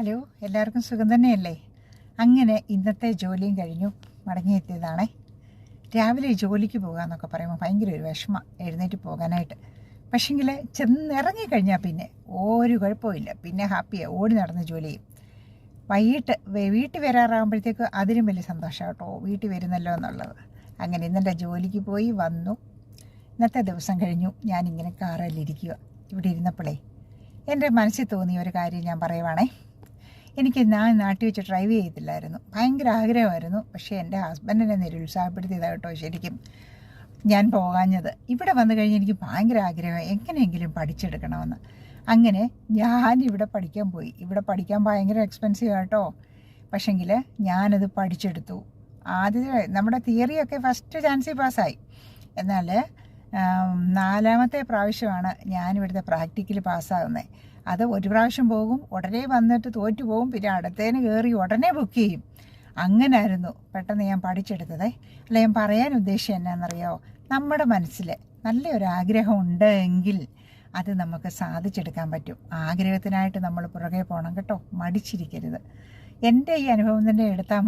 Hello, എല്ലാവർക്കും സുഖം തന്നെയല്ലേ? അങ്ങനെ ഇന്നത്തെ ജോലിയും കഴിഞ്ഞു മടങ്ങിയെത്തിയതാണേ. രാവിലെ ജോലിക്ക് പോകാമെന്നൊക്കെ പറയുമ്പോൾ ഭയങ്കര ഒരു വിഷമം എഴുന്നേറ്റ് പോകാനായിട്ട്. പക്ഷെങ്കിൽ ചെന്നിറങ്ങിക്കഴിഞ്ഞാൽ പിന്നെ ഒരു കുഴപ്പമില്ല, പിന്നെ ഹാപ്പിയാണ്, ഓടി നടന്ന് ജോലി ചെയ്യും. വൈകിട്ട് വീട്ടിൽ വരാറാകുമ്പോഴത്തേക്ക് അതിലും വലിയ സന്തോഷം കേട്ടോ, വീട്ടിൽ വരുന്നല്ലോ എന്നുള്ളത്. അങ്ങനെ ഇന്നെൻ്റെ ജോലിക്ക് പോയി വന്നു. ഇന്നത്തെ ദിവസം കഴിഞ്ഞു. ഞാനിങ്ങനെ കാറിലിരിക്കുക. ഇവിടെ ഇരുന്നപ്പോഴേ എൻ്റെ മനസ്സിൽ തോന്നിയ ഒരു കാര്യം ഞാൻ പറയുവാണേ. ഞാൻ നാട്ടിൽ വെച്ച് ഡ്രൈവ് ചെയ്തില്ലായിരുന്നു, ഭയങ്കര ആഗ്രഹമായിരുന്നു. പക്ഷേ എൻ്റെ ഹസ്ബൻഡിനെ നിരുത്സാഹപ്പെടുത്തിയതാണ് കേട്ടോ ശരിക്കും ഞാൻ പോകാഞ്ഞത്. ഇവിടെ വന്നു കഴിഞ്ഞ് എനിക്ക് ഭയങ്കര ആഗ്രഹം എങ്ങനെയെങ്കിലും പഠിച്ചെടുക്കണമെന്ന്. അങ്ങനെ ഞാനിവിടെ പഠിക്കാൻ പോയി. ഇവിടെ പഠിക്കാൻ ഭയങ്കര എക്സ്പെൻസീവ് കേട്ടോ. പക്ഷെങ്കിൽ ഞാനത് പഠിച്ചെടുത്തു. ആദ്യത്തെ നമ്മുടെ തിയറിയൊക്കെ ഫസ്റ്റ് ചാൻസിൽ പാസ്സായി. എന്നാൽ നാലാമത്തെ പ്രാവശ്യമാണ് ഞാനിവിടുത്തെ പ്രാക്ടിക്കൽ പാസ്സാകുന്നത്. അത് ഒരു പ്രാവശ്യം പോകും, ഉടനെ വന്നിട്ട് തോറ്റു പോകും, പിന്നെ അടുത്തതിന് കയറി ഉടനെ ബുക്ക് ചെയ്യും. അങ്ങനായിരുന്നു പെട്ടെന്ന് ഞാൻ പഠിച്ചെടുത്തത്. അല്ല, ഞാൻ പറയാൻ ഉദ്ദേശിച്ചത് എന്നാണെന്നറിയോ, നമ്മുടെ മനസ്സിൽ നല്ലൊരു ആഗ്രഹം ഉണ്ടെങ്കിൽ അത് നമുക്ക് സാധിച്ചെടുക്കാൻ പറ്റും. ആഗ്രഹത്തിനായിട്ട് നമ്മൾ പുറകെ പോകണം കേട്ടോ, മടിച്ചിരിക്കരുത്. എൻ്റെ ഈ അനുഭവം തന്നെ എടുത്താൽ